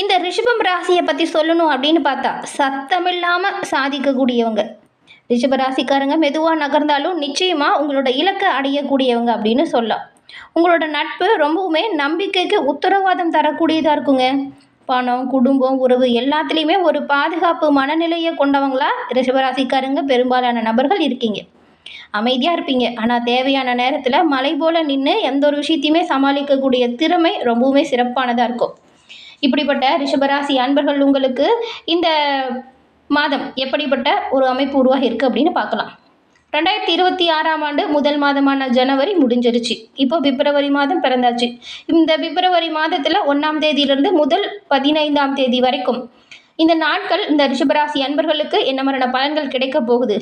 இந்த ரிஷபம் ராசியை பற்றி சொல்லணும் அப்படின்னு பார்த்தா சத்தமில்லாமல் சாதிக்கக்கூடியவங்க. ரிஷப ராசிக்காரங்க மெதுவாக நகர்ந்தாலும் நிச்சயமாக உங்களோட இலக்கை அடையக்கூடியவங்க அப்படின்னு சொல்லலாம். உங்களோட நட்பு ரொம்பவுமே நம்பிக்கைக்கு உத்தரவாதம் தரக்கூடியதாக இருக்குங்க. பணம், குடும்பம், உறவு எல்லாத்துலேயுமே ஒரு பாதுகாப்பு மனநிலையை கொண்டவங்களா ரிஷபராசிக்காரங்க பெரும்பாலான நபர்கள் இருக்கீங்க. அமைதியாக இருப்பீங்க, ஆனால் தேவையான நேரத்தில் மலை போல நின்று எந்த ஒரு விஷயத்தையுமே சமாளிக்கக்கூடிய திறமை ரொம்பவுமே சிறப்பானதாக இருக்கும். இப்படிப்பட்ட ரிஷபராசி அன்பர்கள் உங்களுக்கு இந்த மாதம் எப்படிப்பட்ட ஒரு அமைப்பு உருவாகி இருக்குது அப்படின்னு பார்க்கலாம். 2026ஆம் ஆண்டு முதல் மாதமான ஜனவரி முடிஞ்சிருச்சு. இப்போ பிப்ரவரி மாதம் பிறந்தாச்சு. இந்த பிப்ரவரி மாதத்தில் 1ஆம் தேதியிலிருந்து முதல் 15ஆம் தேதி வரைக்கும் இந்த நாட்கள் இந்த ரிஷபராசி அன்பர்களுக்கு என்ன மாதிரியான பலன்கள் கிடைக்க போகுது,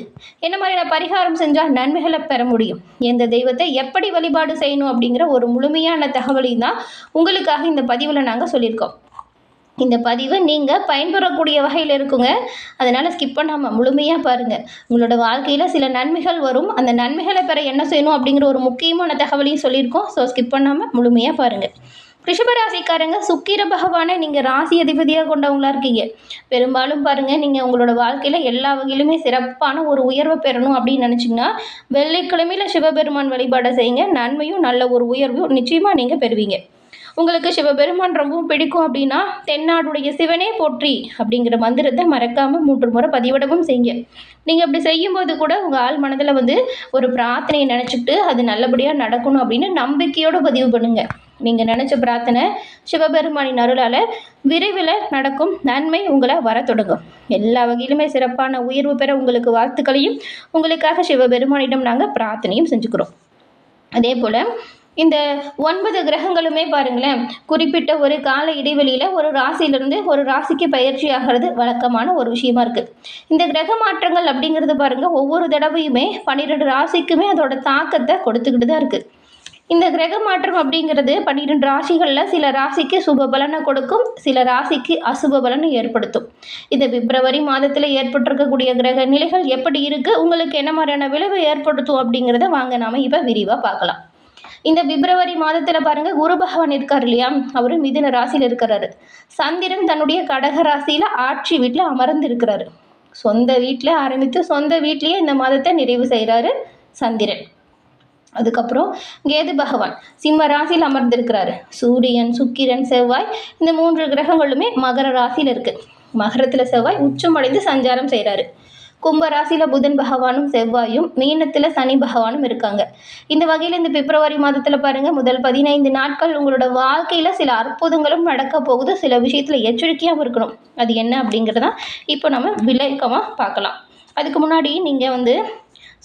என்ன மாதிரியான பரிகாரம் செஞ்சால் நன்மைகளை பெற முடியும், எந்த தெய்வத்தை எப்படி வழிபாடு செய்யணும் அப்படிங்கிற ஒரு முழுமையான தகவலையும் தான் உங்களுக்காக இந்த பதிவில் நாங்கள் சொல்லியிருக்கோம். இந்த பதிவு நீங்கள் பயன்பெறக்கூடிய வகையில் இருக்குங்க. அதனால் ஸ்கிப் பண்ணாமல் முழுமையாக பாருங்கள். உங்களோட வாழ்க்கையில் சில நன்மைகள் வரும். அந்த நன்மைகளை பெற என்ன செய்யணும் அப்படிங்கிற ஒரு முக்கியமான தகவலையும் சொல்லியிருக்கோம். ஸோ ஸ்கிப் பண்ணாமல் முழுமையாக பாருங்கள். ரிஷபராசிக்காரங்க சுக்கிர பகவானை நீங்கள் ராசி அதிபதியாக கொண்டவங்களா இருக்கீங்க. பெரும்பாலும் பாருங்கள், நீங்கள் உங்களோட வாழ்க்கையில் எல்லா வகையிலுமே சிறப்பான ஒரு உயர்வை பெறணும் அப்படின்னு நினச்சிங்கன்னா வெள்ளிக்கிழமையில் சிவபெருமான் வழிபாடை செய்யுங்க. நன்மையும் நல்ல ஒரு உயர்வும் நிச்சயமாக நீங்கள் பெறுவீங்க. உங்களுக்கு சிவபெருமான் ரொம்பவும் பிடிக்கும் அப்படின்னா தென்னாடுடைய சிவனே போற்றி அப்படிங்கிற மந்திரத்தை மறக்காமல் 3 முறை பதிவிடவும் செய்யுங்க. நீங்கள் அப்படி செய்யும்போது கூட உங்கள் ஆள் மனதில் ஒரு பிரார்த்தனையை நினச்சிக்கிட்டு அது நல்லபடியாக நடக்கணும் அப்படின்னு நம்பிக்கையோடு பதிவு பண்ணுங்கள். நீங்கள் நினச்ச பிரார்த்தனை சிவபெருமானின் அருளால் விரைவில் நடக்கும். நன்மை உங்களை வர தொடங்கும். எல்லா வகையிலுமே சிறப்பான உயர்வு பெற உங்களுக்கு வாழ்த்துக்களையும் உங்களுக்காக சிவபெருமானிடம் நாங்கள் பிரார்த்தனையும் செஞ்சுக்கிறோம். அதே போல் இந்த 9 கிரகங்களுமே பாருங்களேன், குறிப்பிட்ட ஒரு கால இடைவெளியில் ஒரு ராசியிலிருந்து ஒரு ராசிக்கு பயிற்சி ஆகிறது வழக்கமான ஒரு விஷயமா இருக்குது. இந்த கிரக மாற்றங்கள் அப்படிங்கிறது பாருங்கள், ஒவ்வொரு தடவையுமே 12 ராசிக்குமே அதோட தாக்கத்தை கொடுத்துக்கிட்டு தான் இருக்குது. இந்த கிரக மாற்றம் அப்படிங்கிறது 12 ராசிகளில் சில ராசிக்கு சுப பலனை கொடுக்கும், சில ராசிக்கு அசுப பலனை ஏற்படுத்தும். இந்த பிப்ரவரி மாதத்தில் ஏற்பட்டிருக்கக்கூடிய கிரக நிலைகள் எப்படி இருக்குது, உங்களுக்கு என்ன மாதிரியான விளைவு ஏற்படுத்தும் அப்படிங்கிறத வாங்க நாம் இப்போ விரிவாக பார்க்கலாம். இந்த பிப்ரவரி மாதத்தில் பாருங்கள், குரு பகவான் இருக்கார் இல்லையா, அவர் மிதுன ராசியில் இருக்கிறாரு. சந்திரன் தன்னுடைய கடக ராசியில் ஆட்சி வீட்டில் அமர்ந்து இருக்கிறாரு. சொந்த வீட்டில் ஆரம்பித்து சொந்த வீட்லேயே இந்த மாதத்தை நிறைவு செய்கிறாரு சந்திரன். அதுக்கப்புறம் கேது பகவான் சிம்ம ராசியில் அமர்ந்திருக்கிறாரு. சூரியன், சுக்கிரன், செவ்வாய் இந்த 3 கிரகங்களுமே மகர ராசியில் இருக்குது. மகரத்தில் செவ்வாய் உச்சமடைந்து சஞ்சாரம் செய்கிறாரு. கும்பராசியில் புதன் பகவானும் செவ்வாயும், மீனத்தில் சனி பகவானும் இருக்காங்க. இந்த வகையில் இந்த பிப்ரவரி மாதத்தில் பாருங்கள், முதல் 15 நாட்கள் உங்களோட வாழ்க்கையில் சில அற்புதங்களும் நடக்க போகுது. சில விஷயத்தில் எச்சரிக்கையாகவும் இருக்கணும். அது என்ன அப்படிங்கிறதான் இப்போ நம்ம விளக்கமாக பார்க்கலாம். அதுக்கு முன்னாடி நீங்கள்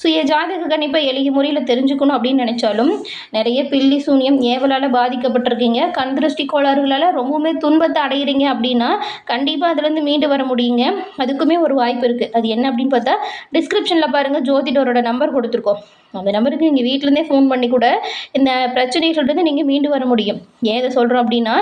சுய ஜாதக கணிப்பை எளிய முறையில் தெரிஞ்சுக்கணும் அப்படின்னு நினச்சாலும் நிறைய பில்லி சூனியம் ஏவலால் பாதிக்கப்பட்டிருக்கீங்க, கண் திருஷ்டி கோளாறுகளால் ரொம்பவுமே துன்பத்தை அடைகிறீங்க அப்படின்னா கண்டிப்பாக அதுலேருந்து மீண்டு வர முடியுங்க. அதுக்குமே ஒரு வாய்ப்பு இருக்குது. அது என்ன அப்படின்னு பார்த்தா டிஸ்கிரிப்ஷனில் பாருங்கள், ஜோதிடரோட நம்பர் கொடுத்துருக்கோம். அந்த நம்பருக்கு நீங்கள் வீட்டிலேருந்தே ஃபோன் பண்ணி கூட இந்த பிரச்சனைகள்லேருந்து நீங்கள் மீண்டு வர முடியும். ஏதை சொல்கிறோம் அப்படின்னா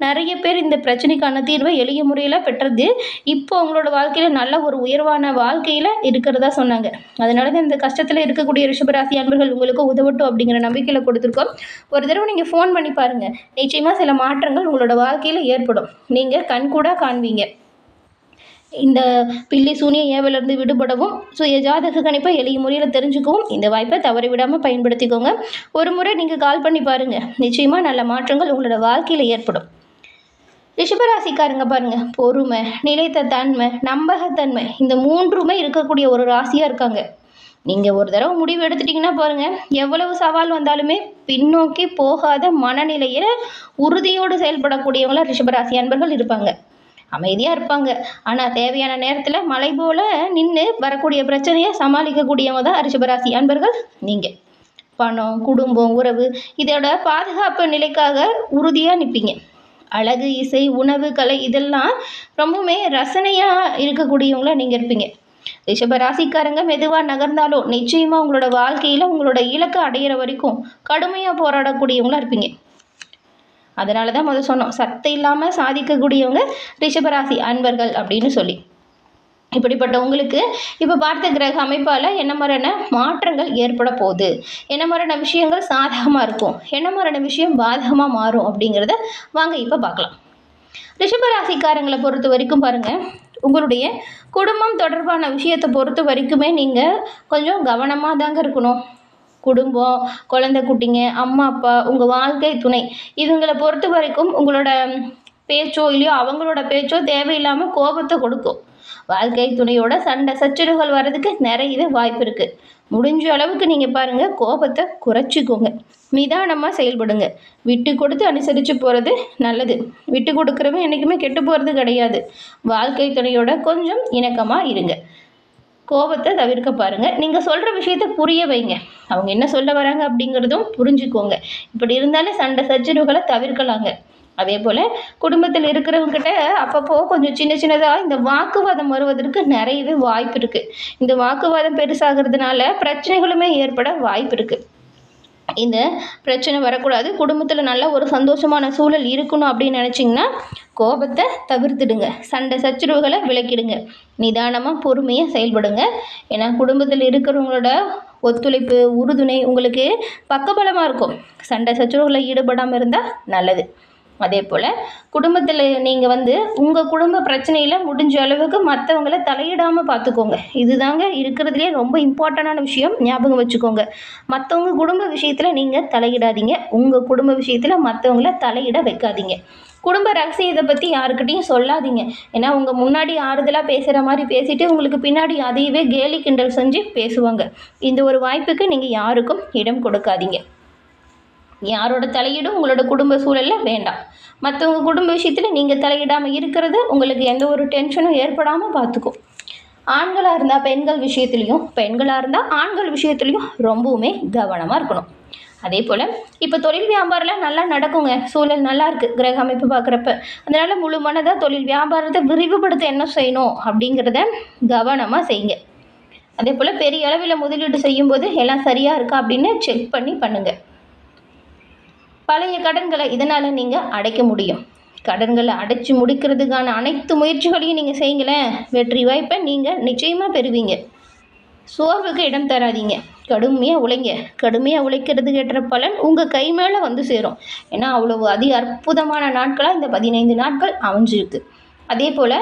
நிறைய பேர் இந்த பிரச்சனைக்கான தீர்வை எளிய முறையில் பெற்றது இப்போ உங்களோட வாழ்க்கையில் நல்ல ஒரு உயர்வான வாழ்க்கையில் இருக்கிறதா சொன்னாங்க. அதனால தான் இந்த கஷ்டத்தில் இருக்கக்கூடிய ரிஷபராசி அன்பர்கள் உங்களுக்கு உதவட்டும் அப்படிங்கிற நம்பிக்கையில் கொடுத்துருக்கோம். ஒரு தடவை நீங்கள் ஃபோன் பண்ணி பாருங்கள், நிச்சயமாக சில மாற்றங்கள் உங்களோட வாழ்க்கையில் ஏற்படும். நீங்கள் கண்கூடா காண்பீங்க. இந்த பில்லி சூனிய ஏவலிருந்து விடுபடவும் சுய ஜாதக கணிப்பை எளிய முறையில் தெரிஞ்சுக்கவும் இந்த வாய்ப்பை தவறி விடாமல் பயன்படுத்திக்கோங்க. ஒரு முறை நீங்கள் கால் பண்ணி பாருங்கள், நிச்சயமாக நல்ல மாற்றங்கள் உங்களோட வாழ்க்கையில் ஏற்படும். ரிஷபராசிக்காரங்க பாருங்கள், பொறுமை, நிலைத்த தன்மை, நம்பகத்தன்மை இந்த 3மே இருக்கக்கூடிய ஒரு ராசியாக இருக்காங்க. நீங்கள் ஒரு தடவை முடிவு எடுத்துட்டிங்கன்னா பாருங்கள், எவ்வளவு சவால் வந்தாலுமே பின்னோக்கி போகாத மனநிலையில் உறுதியோடு செயல்படக்கூடியவங்களா ரிஷபராசி அன்பர்கள் இருப்பாங்க. அமைதியாக இருப்பாங்க, ஆனால் தேவையான நேரத்தில் மலை போல் நின்று வரக்கூடிய பிரச்சனையை சமாளிக்கக்கூடியவங்க தான் ரிஷபராசி அன்பர்கள் நீங்கள். பணம், குடும்பம், உறவு இதோட பாதுகாப்பு நிலைக்காக உறுதியாக நிற்பீங்க. அழகு, இசை, உணவு, கலை இதெல்லாம் ரொம்பவுமே ரசனையாக இருக்கக்கூடியவங்களா நீங்கள் இருப்பீங்க. ரிஷபராசிக்காரங்க மெதுவாக நகர்ந்தாலும் நிச்சயமாக உங்களோட வாழ்க்கையில் உங்களோட இலக்கை அடையிற வரைக்கும் கடுமையாக போராடக்கூடியவங்களா இருப்பீங்க. அதனால தான் முதல் சொன்னோம், சத்தம் இல்லாமல் சாதிக்கக்கூடியவங்க ரிஷபராசி அன்பர்கள் அப்படின்னு சொல்லி. இப்படிப்பட்ட உங்களுக்கு இப்போ பார்த்த கிரக அமைப்பால் என்ன மாதிரியான மாற்றங்கள் ஏற்பட போகுது, என்ன மாதிரியான விஷயங்கள் சாதகமாக இருக்கும், என்ன மாதிரியான விஷயம் பாதகமாக மாறும் அப்படிங்கிறத வாங்க இப்போ பார்க்கலாம். ரிஷபராசிக்காரங்களை பொறுத்த வரைக்கும் பாருங்கள், உங்களுடைய குடும்பம் தொடர்பான விஷயத்தை பொறுத்த வரைக்குமே நீங்கள் கொஞ்சம் கவனமாக தாங்க இருக்கணும். குடும்பம், குழந்தை குட்டிங்க, அம்மா அப்பா, உங்கள் வாழ்க்கை துணை இவங்களை பொறுத்த வரைக்கும் உங்களோட பேச்சோ இல்லையோ அவங்களோட பேச்சோ தேவையில்லாமல் கோபத்தை கொடுக்கும். வாழ்க்கை துணையோட சண்டை சச்சரவுகள் வர்றதுக்கு நிறையவே வாய்ப்பு இருக்குது. முடிஞ்ச அளவுக்கு நீங்கள் பாருங்கள், கோபத்தை குறைச்சிக்கோங்க. நிதானமாக செயல்படுங்க. விட்டு கொடுத்து அனுசரித்து போகிறது நல்லது. விட்டு கொடுக்குறவங்க என்றைக்குமே கெட்டு போகிறது கிடையாது. வாழ்க்கை துணையோட கொஞ்சம் இணக்கமாக இருங்க. கோபத்தை தவிர்க்க பாருங்கள். நீங்கள் சொல்கிற விஷயத்த புரிய வைங்க. அவங்க என்ன சொல்ல வராங்க அப்படிங்கிறதும் புரிஞ்சுக்கோங்க. இப்படி இருந்தாலே சண்டை சச்சரவுகளை தவிர்க்கலாங்க. அதே போல் குடும்பத்தில் இருக்கிறவங்ககிட்ட அப்பப்போ கொஞ்சம் சின்ன சின்னதாக இந்த வாக்குவாதம் வருவதற்கு நிறையவே வாய்ப்பு இருக்குது. இந்த வாக்குவாதம் பெருசாகிறதுனால பிரச்சனைகளுமே ஏற்பட வாய்ப்பு இருக்குது. இந்த பிரச்சனை வரக்கூடாது, குடும்பத்தில் நல்ல ஒரு சந்தோஷமான சூழல் இருக்கணும் அப்படின்னு நினச்சிங்கன்னா கோபத்தை தவிர்த்துடுங்க. சண்டை சச்சரவுகளை விலக்கிடுங்க. நிதானமாக பொறுமையாக செயல்படுங்க. ஏன்னா குடும்பத்தில் இருக்கிறவங்களோட ஒத்துழைப்பு உறுதுணை உங்களுக்கு பக்கபலமாக இருக்கும். சண்டை சச்சரவுகளில் ஈடுபடாமல் இருந்தால் நல்லது. அதே போல் குடும்பத்தில் நீங்கள் உங்கள் குடும்ப பிரச்சனையில் முடிஞ்ச அளவுக்கு மற்றவங்கள தலையிடாமல் பார்த்துக்கோங்க. இதுதாங்க இருக்கிறதுலே ரொம்ப இம்பார்ட்டண்டான விஷயம். ஞாபகம் வச்சுக்கோங்க. மற்றவங்க குடும்ப விஷயத்தில் நீங்கள் தலையிடாதீங்க. உங்கள் குடும்ப விஷயத்தில் மற்றவங்கள தலையிட வைக்காதீங்க. குடும்ப ரகசியத்தை பற்றி யாருக்கிட்டையும் சொல்லாதீங்க. ஏன்னா உங்கள் முன்னாடி ஆறுதலாக பேசுகிற மாதிரி பேசிட்டு உங்களுக்கு பின்னாடி அதையவே கேலி கிண்டல் செஞ்சு பேசுவாங்க. இந்த ஒரு வாய்ப்புக்கு நீங்கள் யாருக்கும் இடம் கொடுக்காதீங்க. யாரோட தலையீடும் உங்களோட குடும்ப சூழலில் வேண்டாம். மற்றவங்க குடும்ப விஷயத்தில் நீங்கள் தலையிடாமல் இருக்கிறது உங்களுக்கு எந்த ஒரு டென்ஷனும் ஏற்படாமல் பார்த்துக்கும். ஆண்களாக இருந்தால் பெண்கள் விஷயத்துலையும், பெண்களாக இருந்தால் ஆண்கள் விஷயத்துலையும் ரொம்பவுமே கவனமாக இருக்கணும். அதே போல் இப்போ தொழில் வியாபாரம்லாம் நல்லா நடக்குங்க. சூழல் நல்லா இருக்குது கிரக அமைப்பு பார்க்குறப்ப. அதனால் முழு மனதாக தொழில் வியாபாரத்தை விரிவுபடுத்த என்ன செய்யணும் அப்படிங்கிறத கவனமாக செய்யுங்க. அதே போல் பெரிய அளவில் முதலீடு செய்யும்போது எல்லாம் சரியாக இருக்கா அப்படின்னு செக் பண்ணி பண்ணுங்கள். பழைய கடன்களை இதனால் நீங்கள் அடைக்க முடியும். கடன்களை அடைச்சி முடிக்கிறதுக்கான அனைத்து முயற்சிகளையும் நீங்கள் செய்யுங்களேன். வெற்றி வாய்ப்பை நீங்கள் நிச்சயமாக பெறுவீங்க. சோர்வுக்கு இடம் தராதீங்க. கடுமையாக உழைங்க. கடுமையாக உழைக்கிறதுக்கு ஏற்ற பலன் உங்கள் கை மேலே சேரும். ஏன்னா அவ்வளவு அற்புதமான நாட்களாக இந்த 15 நாட்கள் அமைஞ்சிருக்கு. அதே போல்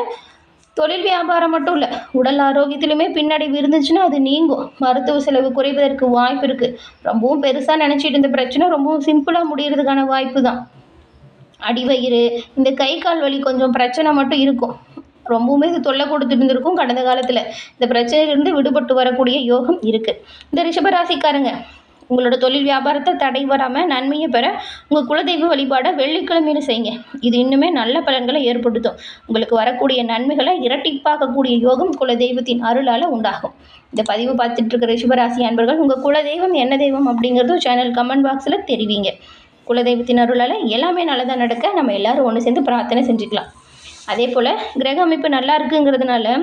தொழில் வியாபாரம் மட்டும் இல்லை, உடல் ஆரோக்கியத்திலுமே பின்னடைவு இருந்துச்சுன்னா அது நீங்கும். மருத்துவ செலவு குறைவதற்கு வாய்ப்பு இருக்குது. ரொம்பவும் பெருசாக நினச்சிட்டு இருந்த பிரச்சனை ரொம்பவும் சிம்பிளாக முடிகிறதுக்கான வாய்ப்பு தான். அடிவயிறு, இந்த கை கால் வலி கொஞ்சம் பிரச்சனை மட்டும் இருக்கும். ரொம்பவுமே இது தொல்லை கொடுத்துட்டு இருந்திருக்கும் கடந்த காலத்தில். இந்த பிரச்சனையிலிருந்து விடுபட்டு வரக்கூடிய யோகம் இருக்குது. இந்த ரிஷபராசிக்காரங்க உங்களோட தொழில் வியாபாரத்தை தடை வராமல் நன்மையை பெற உங்கள் குலதெய்வ வழிபாடை வெள்ளிக்கிழமையில் செய்யுங்க. இது இன்னுமே நல்ல பலன்களை ஏற்படுத்தும். உங்களுக்கு வரக்கூடிய நன்மைகளை இரட்டிப்பாக்கக்கூடிய யோகம் குலதெய்வத்தின் அருளால் உண்டாகும். இந்த பதிவு பார்த்துட்டு இருக்கிற ரிஷபராசி அன்பர்கள் உங்கள் குலதெய்வம் என்ன தெய்வம் அப்படிங்கிறதும் சேனல் கமெண்ட் பாக்ஸில் தெரிவிங்க. குலதெய்வத்தின் அருளால் எல்லாமே நல்லதாக நடக்க நம்ம எல்லோரும் ஒன்று சேர்ந்து பிரார்த்தனை செஞ்சுக்கலாம். அதே போல் கிரக அமைப்பு நல்லா இருக்குங்கிறதுனால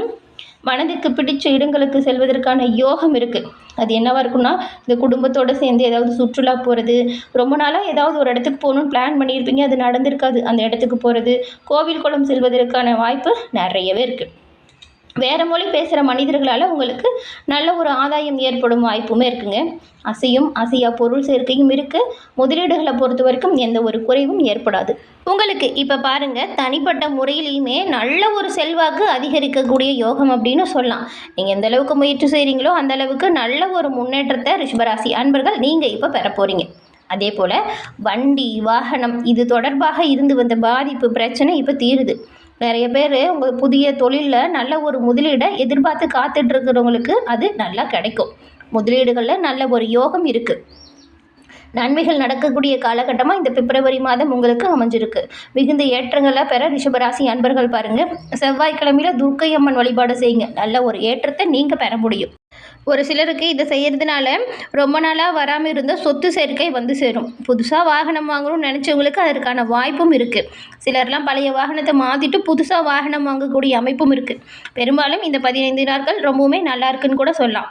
மனதுக்கு பிடிச்ச இடங்களுக்கு செல்வதற்கான யோகம் இருக்குது. அது என்னவாக இருக்குன்னா, இந்த குடும்பத்தோடு சேர்ந்து ஏதாவது சுற்றுலா போகிறது, ரொம்ப நாளாக ஏதாவது ஒரு இடத்துக்கு போகணுன்னு பிளான் பண்ணியிருப்பீங்க, அது நடந்திருக்காது. அந்த இடத்துக்கு போகிறது, கோவில் குளம் செல்வதற்கான வாய்ப்பு நிறையவே இருக்குது. வேறு மொழி பேசுகிற மனிதர்களால் உங்களுக்கு நல்ல ஒரு ஆதாயம் ஏற்படும் வாய்ப்புமே இருக்குங்க. அசையும் அசையா பொருள் சேர்க்கையும் இருக்குது. முதலீடுகளை பொறுத்த வரைக்கும் எந்த ஒரு குறைவும் ஏற்படாது. உங்களுக்கு இப்போ பாருங்கள், தனிப்பட்ட முறையிலையுமே நல்ல ஒரு செல்வாக்கு அதிகரிக்கக்கூடிய யோகம் அப்படின்னு சொல்லலாம். நீங்கள் எந்த அளவுக்கு முயற்சி செய்கிறீங்களோ அந்த அளவுக்கு நல்ல ஒரு முன்னேற்றத்தை ரிஷபராசி அன்பர்கள் நீங்கள் இப்போ பெற போகிறீங்க. அதே போல் வண்டி வாகனம் இது தொடர்பாக இருந்து வந்த பாதிப்பு பிரச்சனை இப்போ தீருது. நிறைய பேர் உங்கள் புதிய தொழிலில் நல்ல ஒரு முதலீடை எதிர்பார்த்து காத்துட்ருக்கிறவங்களுக்கு அது நல்லா கிடைக்கும். முதலீடுகளில் நல்ல ஒரு யோகம் இருக்குது. நன்மைகள் நடக்கக்கூடிய காலகட்டமாக இந்த பிப்ரவரி மாதம் உங்களுக்கு அமைஞ்சிருக்கு. மிகுந்த ஏற்றங்களை பெற ரிஷபராசி அன்பர்கள் பாருங்கள், செவ்வாய்க்கிழமையில் துர்க்கை அம்மன் வழிபாடு செய்யுங்க. நல்ல ஒரு ஏற்றத்தை நீங்கள் பெற முடியும். ஒரு சிலருக்கு இதை செய்கிறதுனால ரொம்ப நாளாக வராமல் இருந்த சொத்து சேர்க்கை சேரும். புதுசாக வாகனம் வாங்கணும்னு நினச்சவங்களுக்கு அதற்கான வாய்ப்பும் இருக்குது. சிலர்லாம் பழைய வாகனத்தை மாற்றிட்டு புதுசாக வாகனம் வாங்கக்கூடிய அமைப்பும் இருக்குது. பெரும்பாலும் இந்த 15 நாட்கள் ரொம்பவுமே நல்லா இருக்குன்னு கூட சொல்லலாம்.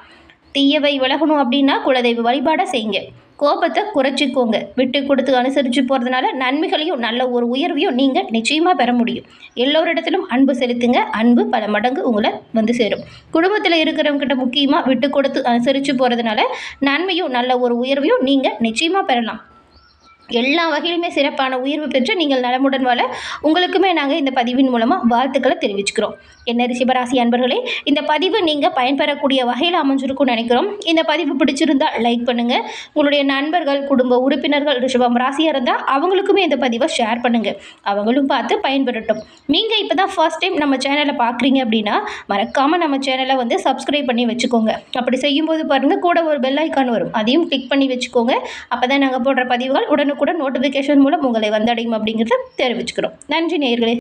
தீயவை விலகணும் அப்படின்னா குலதெய்வ வழிபாடை செய்யுங்க. கோபத்தை குறைச்சிக்கோங்க. விட்டு கொடுத்து அனுசரித்து போகிறதுனால நன்மைகளையும் நல்ல ஒரு உயர்வையும் நீங்கள் நிச்சயமாக பெற முடியும். எல்லோரிடத்திலும் அன்பு செலுத்துங்க. அன்பு பல மடங்கு உங்களை சேரும். குடும்பத்தில் இருக்கிறவங்ககிட்ட முக்கியமாக விட்டு கொடுத்து அனுசரித்து போகிறதுனால நன்மையும் நல்ல ஒரு உயர்வையும் நீங்கள் நிச்சயமாக பெறலாம். எல்லா வகையிலுமே சிறப்பான உயர்வு பெற்று நீங்கள் நலமுடன் வாழ உங்களுக்குமே நாங்கள் இந்த பதிவின் மூலமாக வாழ்த்துக்களை தெரிவிச்சுக்கிறோம். என்ன ரிஷபராசி அன்பர்களே, இந்த பதிவு நீங்கள் பயன்பெறக்கூடிய வகையில் அமைஞ்சிருக்கும்னு நினைக்கிறோம். இந்த பதிவு பிடிச்சிருந்தால் லைக் பண்ணுங்கள். உங்களுடைய நண்பர்கள், குடும்ப உறுப்பினர்கள் ரிஷபம் ராசியாக இருந்தால் அவங்களுக்குமே இந்த பதிவை ஷேர் பண்ணுங்கள். அவங்களும் பார்த்து பயன்பெறட்டும். நீங்கள் இப்போ தான் ஃபர்ஸ்ட் டைம் நம்ம சேனலை பார்க்குறீங்க அப்படின்னா மறக்காமல் நம்ம சேனலை வந்து சப்ஸ்கிரைப் பண்ணி வச்சுக்கோங்க. அப்படி செய்யும்போது பாருங்கள், கூட ஒரு பெல் ஐக்கான் வரும், அதையும் கிளிக் பண்ணி வச்சுக்கோங்க. அப்போ தான் நாங்கள் போடுற பதிவுகள் உடனுக்குடன் நோட்டிஃபிகேஷன் மூலம் உங்களை வந்தடையும் அப்படிங்கிறத தெரிவிச்சுக்கிறோம். நன்றி நேயர்களே.